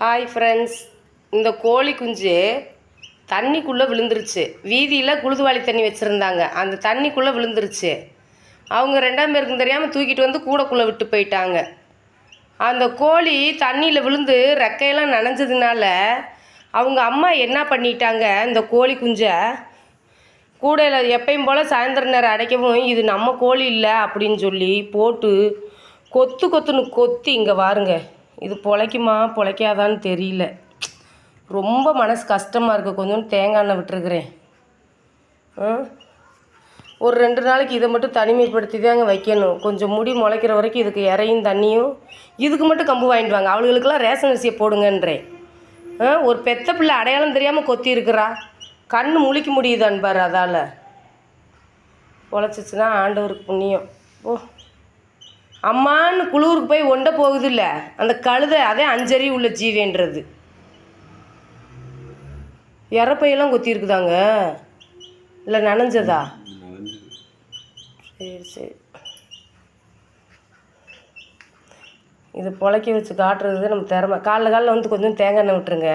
Hi friends, இந்த கோழி குஞ்சு தண்ணிக்குள்ளே விழுந்துருச்சு. வீதியில் குளுதுவாளி தண்ணி வச்சுருந்தாங்க, அந்த தண்ணிக்குள்ளே விழுந்துருச்சு. அவங்க ரெண்டாம் பேருக்கும் தெரியாமல் தூக்கிட்டு வந்து கூடக்குள்ளே விட்டு போயிட்டாங்க. அந்த கோழி தண்ணியில் விழுந்து ரெக்கையெல்லாம் நனைஞ்சதுனால அவங்க அம்மா என்ன பண்ணிட்டாங்க, இந்த கோழி குஞ்சை கூடையில் எப்பயும் போல் சாயந்தர நேரம் அடைக்கவும், இது நம்ம கோழி இல்லை அப்படின்னு சொல்லி போட்டு கொத்துன்னு கொத்தி, இங்கே வாருங்க, இது பொழைக்குமா பொழைக்காதான்னு தெரியல. ரொம்ப மனசு கஷ்டமாக இருக்குது. கொஞ்சம் தேங்காய் எண்ணெய் விட்டுருக்குறேன். ஒரு 2 நாளைக்கு இதை மட்டும் தனிமைப்படுத்தி தாங்க வைக்கணும். கொஞ்சம் முடி முளைக்கிற வரைக்கும் இதுக்கு இறையும் தண்ணியும். இதுக்கு மட்டும் கம்பு வாங்கிட்டு வாங்க, அவளுகளுக்கெல்லாம் ரேஷன் அரிசியை போடுங்கன்றேன். ஒரு பெத்த பிள்ளை அடையாளம் தெரியாமல் கொத்தி இருக்கிறா. கண் முழிக்க முடியுதான்னு பாரு. அதால் பொழைச்சிச்சுன்னா ஆண்டவருக்கு புண்ணியம். ஓ, அம்மான்னு குளூருக்கு போய் ஒண்ட போகுது இல்லை அந்த கழுதை, அதே 5 அறிவு உள்ள ஜீவேன்றது. இறப்பையெல்லாம் கொத்தி இருக்குதாங்க, இல்லை நனைஞ்சதா? சரி, இது பொழைக்க வச்சு காட்டுறது நம்ம திறமை. காலைல வந்து கொஞ்சம் தேங்காய் எண்ணெய் விட்டுருங்க.